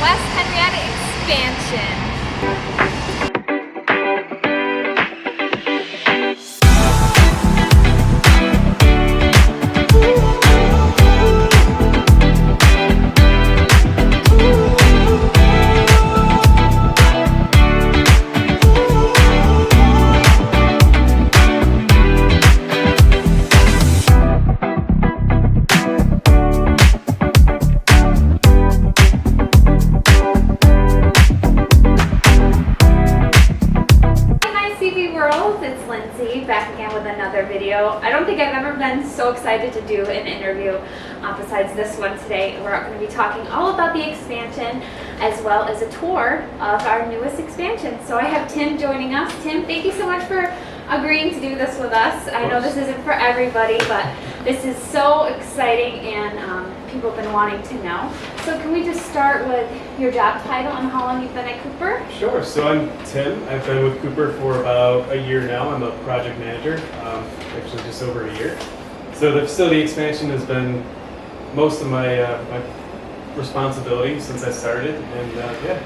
West Henrietta Expansion. Back again with another video. I don't think I've ever been so excited to do an interview besides this one today. We're going to be talking all about the expansion as well as a tour of our newest expansion. So I have Tim joining us. Tim, thank you so much for agreeing to do this with us. I know this isn't for everybody, but this is so exciting and people have been wanting to know. So can we just start with your job title and how long you've been at Cooper? Sure. So I'm Tim. I've been with Cooper for about a year now. I'm a project manager, actually just over a year. So the facility expansion has been most of my responsibility since I started, and yeah.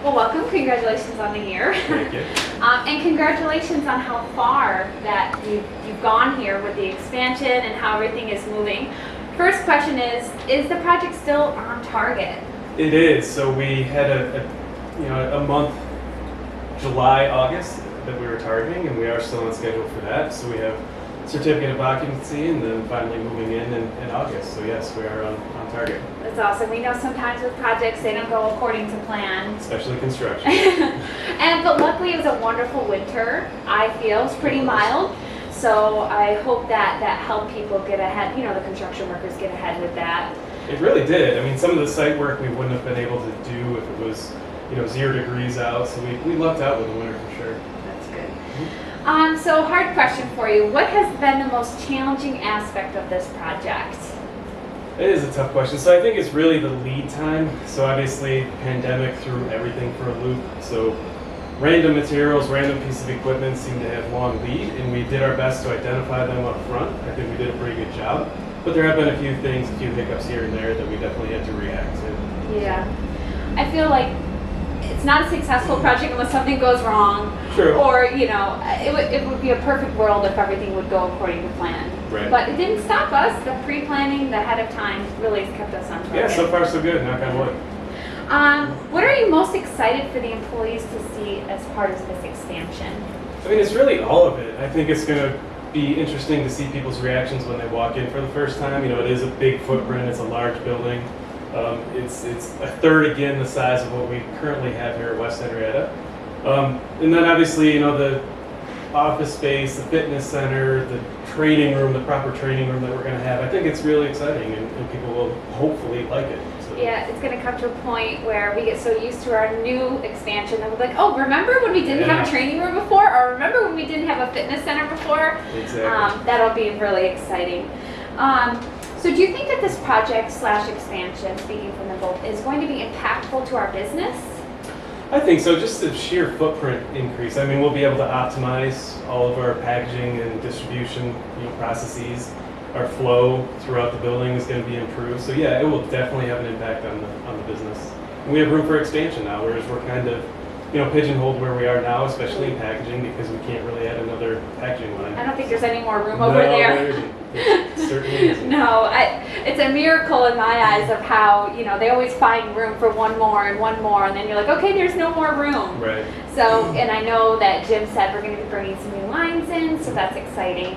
Well, welcome. Congratulations on the year. Thank you. And congratulations on how far that you've gone here with the expansion and how everything is moving. First question is the project still on target? It is. So we had a month, July, August, that we were targeting, and we are still on schedule for that. So we have certificate of occupancy and then finally moving in August. So yes, we are on target. That's awesome. We know sometimes with projects they don't go according to plan. Especially construction. But luckily it was a wonderful winter. I feel it was pretty mild. So I hope that helped people get ahead, the construction workers get ahead with that. It really did. I mean, some of the site work we wouldn't have been able to do if it was, 0 degrees out. So we lucked out with the winter for sure. That's good. So hard question for you. What has been the most challenging aspect of this project? It is a tough question. So I think it's really the lead time. So obviously pandemic threw everything for a loop. So random materials, random pieces of equipment seem to have long lead, and we did our best to identify them up front. I think we did a pretty good job. But there have been a few hiccups here and there that we definitely had to react to. Yeah. I feel like it's not a successful project unless something goes wrong. True. Or, it would be a perfect world if everything would go according to plan. Right. But it didn't stop us. The pre-planning, the ahead of time really has kept us on target. Yeah, so far so good, knock on wood. What are you most excited for the employees to see as part of this expansion? I mean, it's really all of it. I think it's going to be interesting to see people's reactions when they walk in for the first time. It is a big footprint. It's a large building. It's a third again the size of what we currently have here at West Henrietta. And then obviously, the office space, the fitness center, the training room, the proper training room that we're going to have. I think it's really exciting, and people will hopefully like it. So. Yeah, it's going to come to a point where we get so used to our new expansion that we're like, oh, remember when we didn't have a training room before? Or remember when we didn't have a fitness center before? Exactly. That'll be really exciting. So do you think that this project/expansion, speaking from the both, is going to be impactful to our business? I think so. Just the sheer footprint increase. I mean, we'll be able to optimize all of our packaging and distribution processes. Our flow throughout the building is going to be improved. So yeah, it will definitely have an impact on the business. And we have room for expansion now, whereas we're kind of pigeonholed where we are now, especially in packaging, because we can't really add another packaging line. I don't think there's any more room over there. There isn't. It certainly isn't. No, it's a miracle in my eyes of how, they always find room for one more, and then you're like, okay, there's no more room. Right. So, and I know that Jim said we're going to be bringing some new lines in, so that's exciting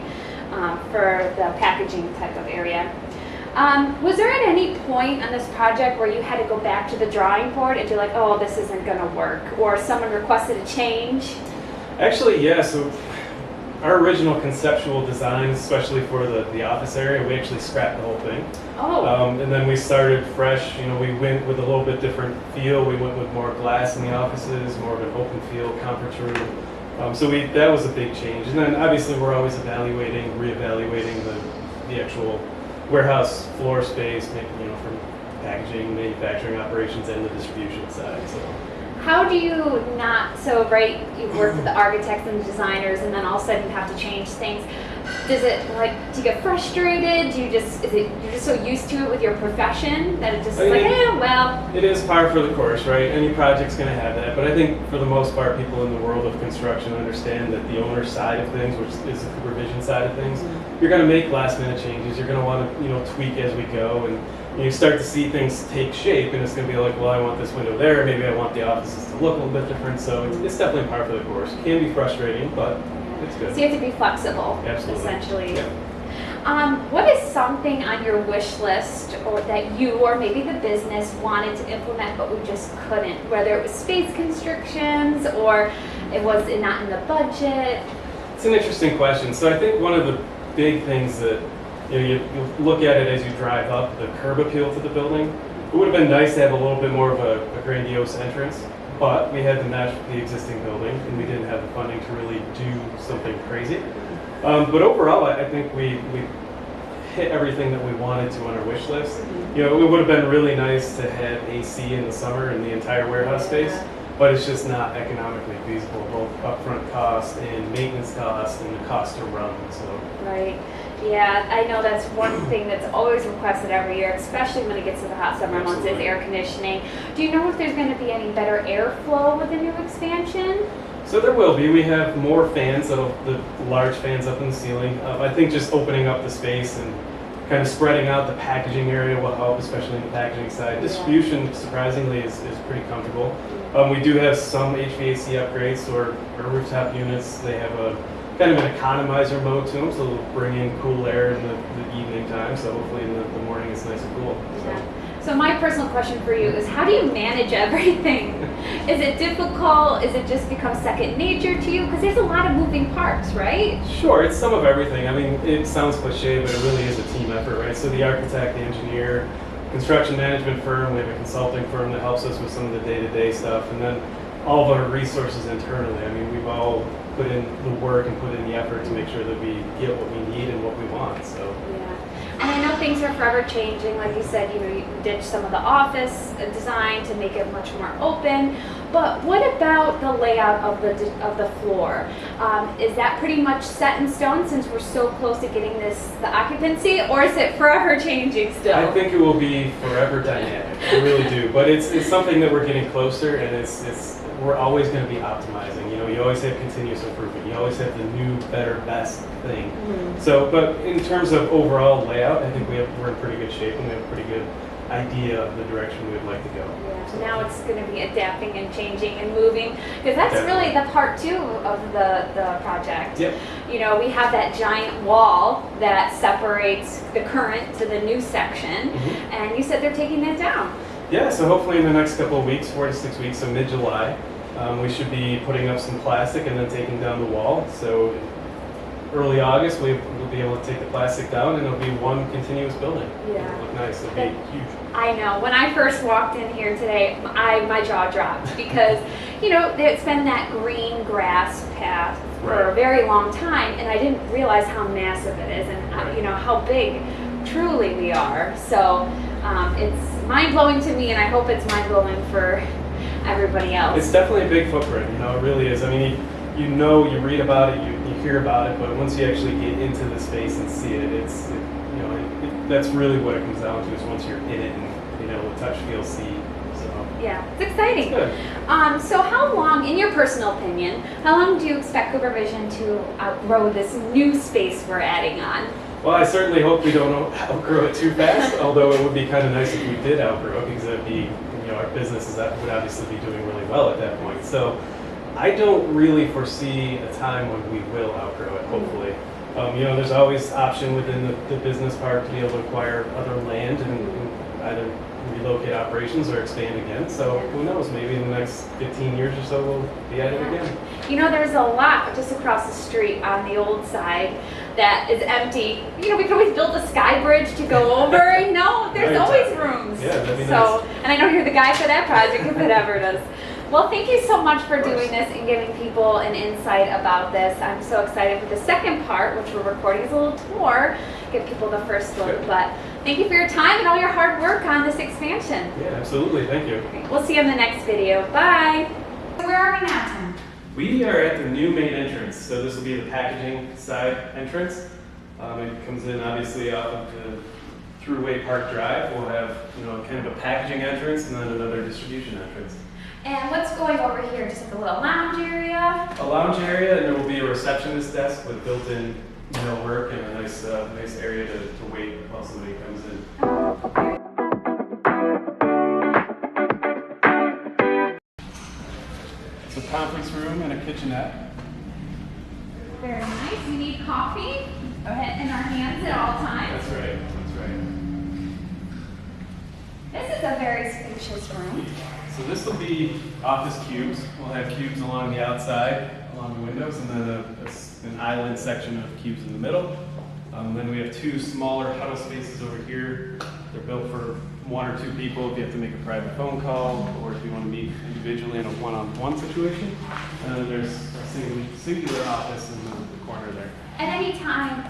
for the packaging type of area. Was there at any point on this project where you had to go back to the drawing board and you're like, oh, this isn't going to work, or someone requested a change? Actually, yeah. So our original conceptual design, especially for the office area, we actually scrapped the whole thing. Oh. And then we started fresh. We went with a little bit different feel. We went with more glass in the offices, more of an open feel conference room. So that was a big change. And then obviously we're always reevaluating the actual warehouse floor space, from packaging, manufacturing operations, and the distribution side. So. How do you not, you work with the architects and the designers, and then all of a sudden you have to change things. Does it, like, do you get frustrated? Do you just, you're just so used to it with your profession that it just is like, well. It is par for the course, right? Any project's going to have that. But I think for the most part, people in the world of construction understand that the owner's side of things, which is the supervision side of things, you're going to make last minute changes. You're going to want to, tweak as we go. And you start to see things take shape, and it's going to be like, well, I want this window there. Maybe I want the offices to look a little bit different. So it's definitely par for the course. It can be frustrating, but it's good. So you have to be flexible, Absolutely. Essentially. Yeah. What is something on your wish list, or that you or maybe the business wanted to implement but we just couldn't? Whether it was space constrictions or it was not in the budget? It's an interesting question. So I think one of the big things that you look at it as you drive up, the curb appeal to the building. It would have been nice to have a little bit more of a grandiose entrance, but we had to match the existing building, and we didn't have the funding to really do something crazy. But overall, I think we hit everything that we wanted to on our wish list. It would have been really nice to have AC in the summer in the entire warehouse space, but it's just not economically feasible, both upfront cost and maintenance cost and the cost to run. So. Right. Yeah, I know that's one thing that's always requested every year, especially when it gets to the hot summer months, is air conditioning. Do you know if there's going to be any better airflow with the new expansion? So there will be. We have more fans, the large fans up in the ceiling. I think just opening up the space and kind of spreading out the packaging area will help, especially in the packaging side. Distribution, surprisingly, is pretty comfortable. We do have some HVAC upgrades, so our rooftop units, they have a kind of an economizer mode to them, so they'll bring in cool air in the evening time, so hopefully in the morning it's nice and cool. So my personal question for you is, how do you manage everything? Is it difficult? Is it just become second nature to you? Because there's a lot of moving parts, right? Sure, it's some of everything. I mean, it sounds cliche, but it really is a team effort, right? So the architect, the engineer, construction management firm, we have a consulting firm that helps us with some of the day-to-day stuff, and then all of our resources internally. I mean, we've all put in the work and put in the effort to make sure that we get what we need and what we want. So. And I know things are forever changing. Like you said, you ditched some of the office design to make it much more open. But what about the layout of the floor? Is that pretty much set in stone since we're so close to getting the occupancy, or is it forever changing still? I think it will be forever dynamic. I really do. But it's something that we're getting closer, and we're always going to be optimizing. You always have continuous improvement. You always have the new, better, best thing. So, but in terms of overall layout, I think we're in pretty good shape, and we have a pretty good idea of the direction we would like to go. Yeah. So now it's going to be adapting and changing and moving, because that's really the part two of the project. Yep. We have that giant wall that separates the current to the new section, and you said they're taking that down. Yeah, so hopefully in the next couple of weeks, 4 to 6 weeks, so mid-July, we should be putting up some plastic and then taking down the wall. So early August, we'll be able to take the plastic down, and it'll be one continuous building. Yeah. It'll look nice. It'll be huge. I know. When I first walked in here today, my jaw dropped because, it's been that green grass path for a very long time, and I didn't realize how massive it is and, how big truly we are. So it's mind-blowing to me, and I hope it's mind-blowing for everybody else. It's definitely a big footprint. It really is. I mean, you read about it, you hear about it, but once you actually get into the space and see it, that's really what it comes down to, is once you're in it and being able to touch, feel, see. So. Yeah, it's exciting. It's good. So how long, in your personal opinion, how long do you expect Cooper Vision to outgrow this new space we're adding on? Well, I certainly hope we don't outgrow it too fast, although it would be kind of nice if we did outgrow it, because that'd be, our business would obviously be doing really well at that point. So I don't really foresee a time when we will outgrow it, hopefully. There's always option within the business park to be able to acquire other land and either relocate operations or expand again. So who knows, maybe in the next 15 years or so we'll be at it again. There's a lot just across the street on the old side that is empty. We could always build a sky bridge to go over. There's always rooms. Yeah, that'd be nice. And I know you're the guy for that project if it ever does. Well, thank you so much for doing this and giving people an insight about this. I'm so excited for the second part, which we're recording as a little tour, give people the first look. But thank you for your time and all your hard work on this expansion. Yeah, absolutely. Thank you. We'll see you in the next video. Bye. Where are we now, Tim? We are at the new main entrance. So this will be the packaging side entrance. It comes in obviously off of the Thruway Park Drive. We'll have, kind of a packaging entrance and then another distribution entrance. And what's going over here? Just like a little lounge area? A lounge area, and there will be a receptionist desk with built-in work and a nice area to wait while somebody comes in. It's a conference room and a kitchenette. Very nice. We need coffee in our hands at all times. That's right. This is a very spacious room. So this will be office cubes. We'll have cubes along the outside, along the windows, and then an island section of cubes in the middle. Then we have two smaller huddle spaces over here. They're built for 1 or 2 people if you have to make a private phone call or if you want to meet individually in a one-on-one situation. And then there's a singular office in the corner there. At any time,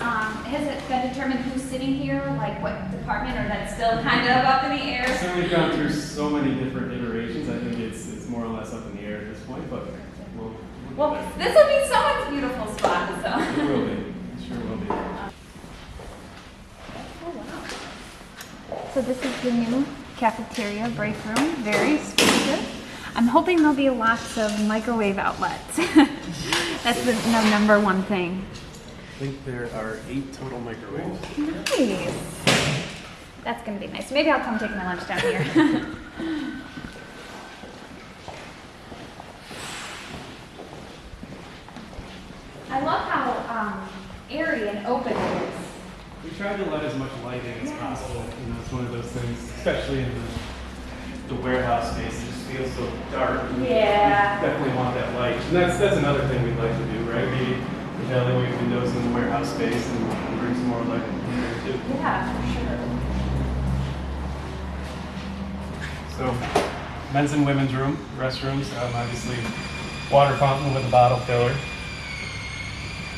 has it been determined who's sitting here, like what department, or that's still kind of up in the air? So we've gone through so many different iterations. I think it's more or less up in the air at this point, but well, this will be someone's beautiful spot, so. It will be. It sure will be. Oh, wow. So this is the new cafeteria break room, very spacious. I'm hoping there'll be lots of microwave outlets. That's the number one thing. I think there are 8 total microwaves. Nice. That's gonna be nice. Maybe I'll come take my lunch down here. I love how airy and open it is. We try to let as much light in as possible. It's one of those things, especially in the warehouse space. It just feels so dark. Yeah. We definitely want that light. And that's another thing we'd like to do, right? Maybe elevate windows in the warehouse space and bring some more light in there too. Yeah, for sure. So, men's and women's restrooms, obviously water fountain with a bottle filler.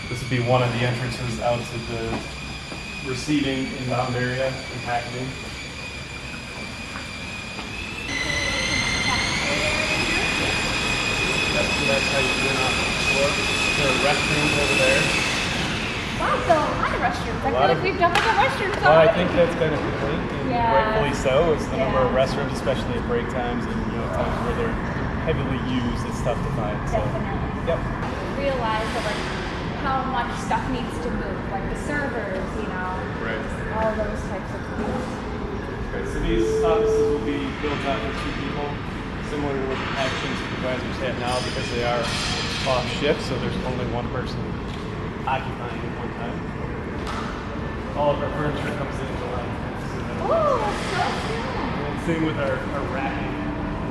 This would be one of the entrances out to the receiving inbound area and packaging. That's how you get off the floor. There are restrooms over there. Wow, so a lot of restrooms. I feel like we've doubled the restrooms Well, I already. think that's kind of complete, and rightfully so. It's the number of restrooms, especially at break times and times where they're heavily used. It's tough to find. So. Definitely. Yep. Realize that how much stuff needs to move, like the servers, Right. all those types of things. Right. So these offices will be built out for 2 people, similar to what the packaging supervisors have now, because they are off shift, so there's only one person occupying at one time. All of our furniture comes in July. Oh, so cool. And same with our racking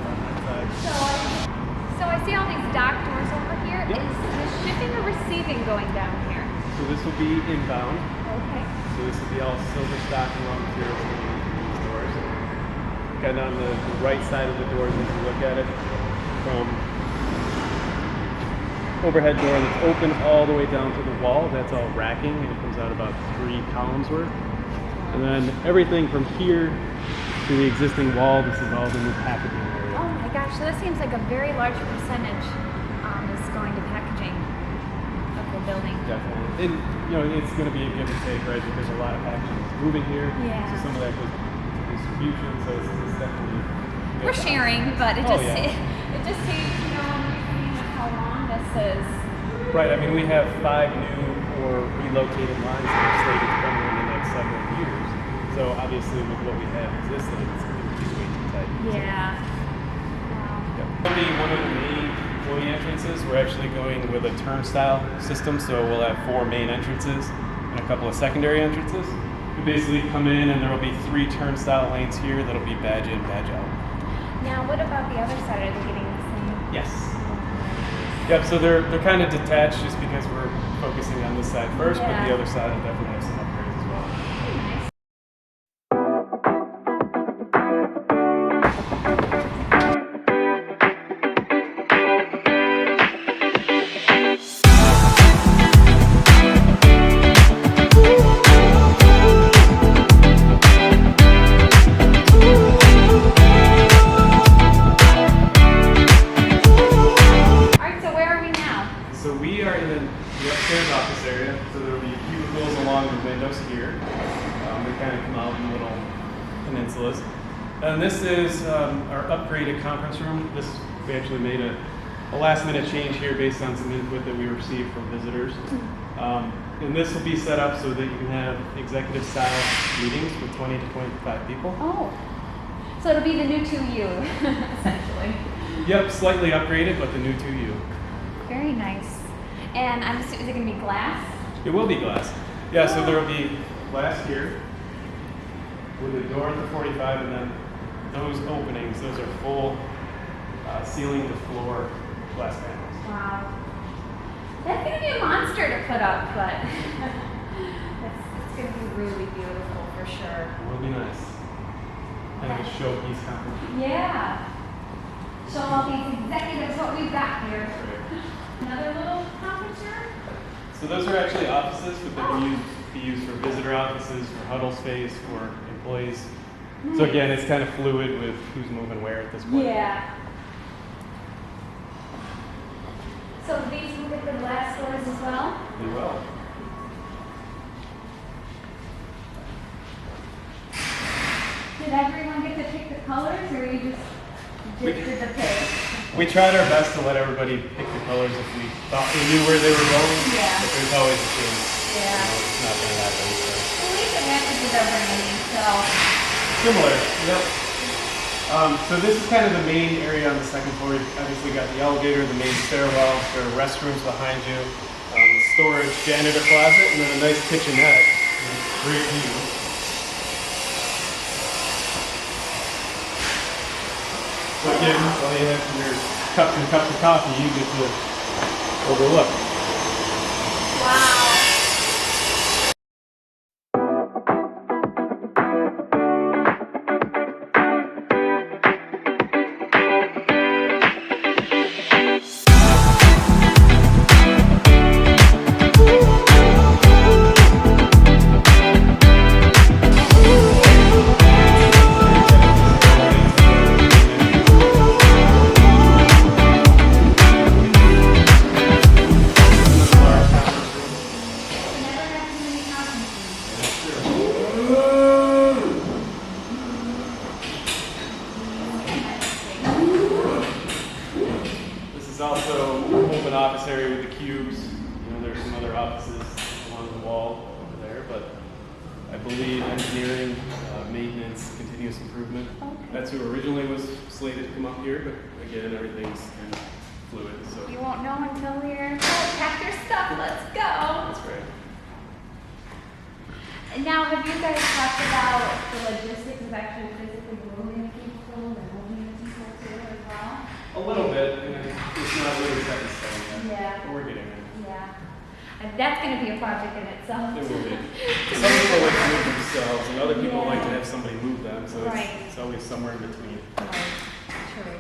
on that side. So I see all these dock doors over here. Yep. Is the shipping or receiving going down here? So this will be inbound. Okay. So this will be all silver stock and raw materials in these doors. Kind of on the right side of the doors as you look at it, from overhead door that's open all the way down to the wall. That's all racking, and it comes out about 3 columns worth. And then everything from here to the existing wall, this is all the new packaging area. Oh my gosh, so this seems like a very large percentage is going to packaging of the building. Definitely. And, it's going to be a give and take, right? Because a lot of packaging is moving here. Yeah. So some of that goes to distribution, so it's definitely... We're sharing, but it Oh, just yeah. it just takes, how long this is. Right, I mean, we have 5 new or relocated lines that are slated to come in the next several years. So obviously with what we have existing, it's way too tight. Yeah. That'll be one of the main employee entrances. We're actually going with a turnstile system, so we'll have 4 main entrances and a couple of secondary entrances. You basically come in and there will be 3 turnstile lanes here that'll be badge in, badge out. Now, what about the other side? Are they getting the same? Yes. Yep, so they're kind of detached just because we're focusing on this side first, but the other side will definitely have some upgrades as well. Nice. So we are in the upstairs office area, so there will be cubicles along the peninsulas. And this is our upgraded conference room. We actually made a last minute change here based on some input that we received from visitors. And this will be set up so that you can have executive style meetings with 20 to 25 people. Oh, so it'll be the new 2U, essentially. Yep, slightly upgraded, but the new 2U. Very nice. And I'm assuming, is it going to be glass? It will be glass. Yeah, so there will be glass here with a door at the 45, and then those openings, those are full ceiling to floor glass panels. Wow. That's going to be a monster to put up, but it's going to be really beautiful for sure. It will be nice. Kind of a showpiece conference. Yeah. Show all these executives what we've got here. Another little conference room? So those are actually offices, but they can be used for visitor offices, for huddle space, for employees. Nice. So again, it's kind of fluid with who's moving where at this point. Yeah. So these will get the glass doors as well? They will. Did everyone get to pick the colors, or you just did the pick? We tried our best to let everybody pick the colors if we thought we knew where they were going. Yeah. But there's always a chance. Yeah. It's not going to happen. So. At least it matches their branding, so. Similar. Yep. So this is kind of the main area on the second floor. You've obviously got the elevator, the main stairwell, there are restrooms behind you, storage, janitor closet, and then a nice kitchenette. Great view. So again, while you have your cups and cups of coffee, you get to overlook. Wow. Also, open office area with the cubes. You know, there's some other offices along the wall over there, but I believe engineering, maintenance, continuous improvement. Okay. That's who originally was slated to come up here, but again, everything's kind of fluid. So You won't know until you're, oh, pack your stuff, let's go. that's great. And now, have you guys talked about the logistics of actually physically moving people and moving people too as well? A little bit, and it's not really set in stone yet. Yeah. But we're getting there. Yeah. And that's going to be a project in itself. It will be. Some people like to move themselves, and other people like to have somebody move them, so Right. it's always somewhere in between. Right. True.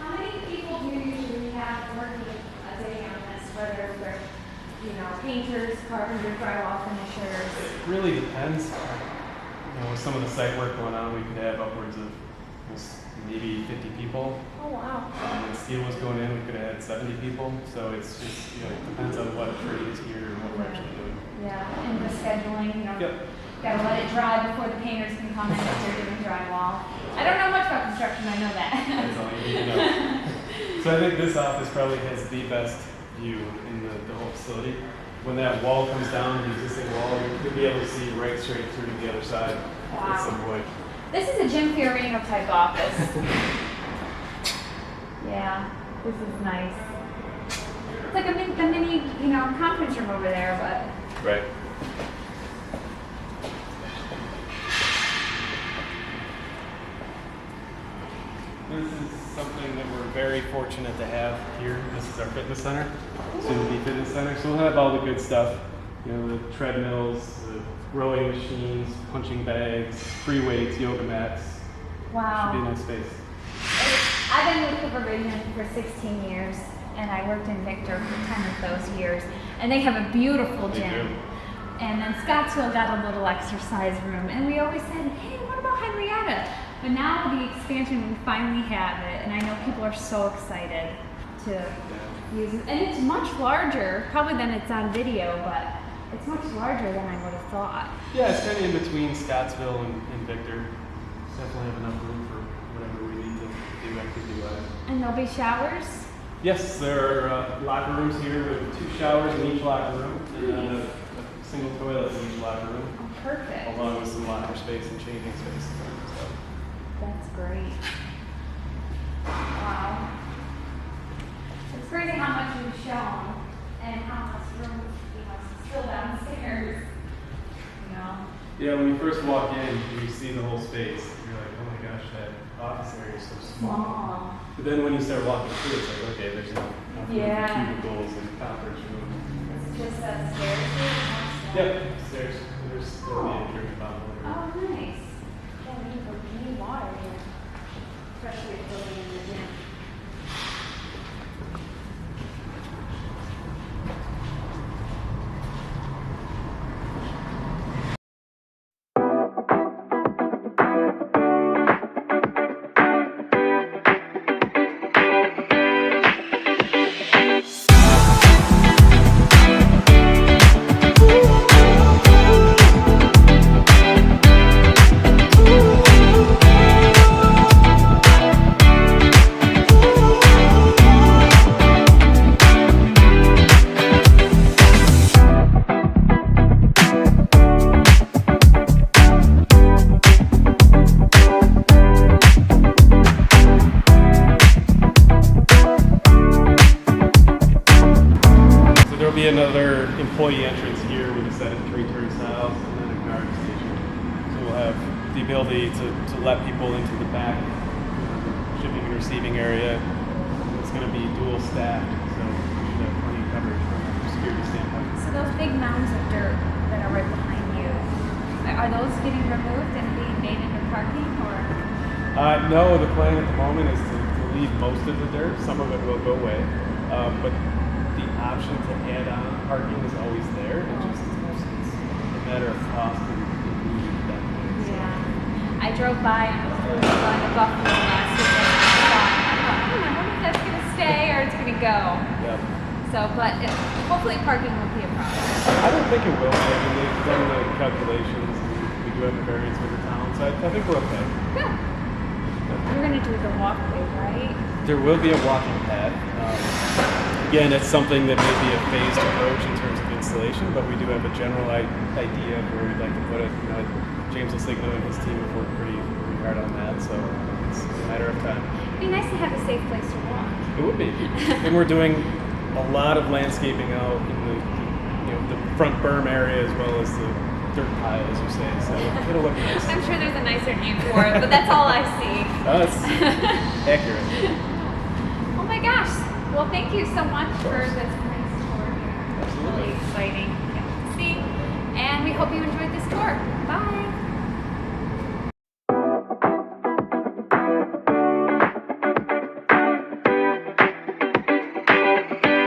How many people do you usually have working a day on this, whether they're, painters, carpenters, drywall finishers? It really depends. With some of the site work going on, we could have upwards of maybe 50 people. Oh, wow. When steel was going in, we could have had 70 people. So it's just, it depends on what trade is here and what we're actually doing. Yeah, and the scheduling, Yep. gotta let it dry before the painters can come in if they're doing drywall. I don't know much about construction, I know that. That's all you need to know. So I think this office probably has the best view in the whole facility. When that wall comes down, the existing wall, you'll be able to see right straight through to the other side at some point. This is a Jim Fiorino type office. Yeah, this is nice. It's like a mini, conference room over there, but. Right. This is something that we're very fortunate to have here. This is our fitness center, soon to be fitness center. So we'll have all the good stuff, the treadmills, the rowing machines, punching bags, free weights, yoga mats. Wow. Should be a nice space. I've been with Cooper Vision for 16 years, and I worked in Victor for 10 of those years. And they have a beautiful They gym. do. And then Scottsville got a little exercise room, and we always said, hey, what about Henrietta? But now the expansion, we finally have it, and I know people are so excited to use it. And it's much larger, probably than it's on video, but it's much larger than I would have thought. Yeah, it's kind of in between Scottsville and Victor. Definitely have enough room for whatever we need to do activity-wise. And there'll be showers? Yes, there are locker rooms here with 2 showers in each locker room, and then a single toilet in each locker room, Oh, perfect. along with some locker space and changing space. So. That's great. Wow. It's crazy how much you've shown and how much room is still downstairs. You know? Yeah, when you first walk in, you see the whole space. You're like, oh my gosh, that office area is so small. But then when you start walking through, it's like, okay, there's enough room for cubicles and conference room. It's just upstairs here. Yep, upstairs. There's still the drinking bottle. Oh, nice. Yeah, we need water here, especially if building in the gym. Another employee entrance here with a set of 3 turnstiles and then a guard station. So we'll have the ability to let people into the back shipping and receiving area. It's going to be dual staffed, so we should have plenty of coverage from a security standpoint. So those big mounds of dirt that are right behind you, are those getting removed and being made into parking, or? No, the plan at the moment is to leave most of the dirt. Some of it will go away, but the option to add on parking is always there. It's a matter of cost and moving that way. Yeah. I drove by and was doing a line of Buffalo last week. I thought, I wonder if that's going to stay or it's going to go. Yeah. So, but hopefully parking won't be a problem. I don't think it will be. I mean, they've done the calculations. We do have a variance for the town, so I think we're okay. Good. You're going to do the walkway, right? There will be a walking path. Again, it's something that may be a phased approach in terms of installation, but we do have a general idea of where we'd like to put it. You know, James Lisigno and his team have worked pretty hard on that, so it's a matter of time. It'd be nice to have a safe place to walk. It would be. And we're doing a lot of landscaping out in the front berm area as well as the dirt pile, as you say, so it'll look nice. I'm sure there's a nicer name for it, but that's all I see. That's accurate. Oh my gosh. Well, thank you so much for this nice tour here. Absolutely. Really exciting to see. And we hope you enjoyed this tour. Bye.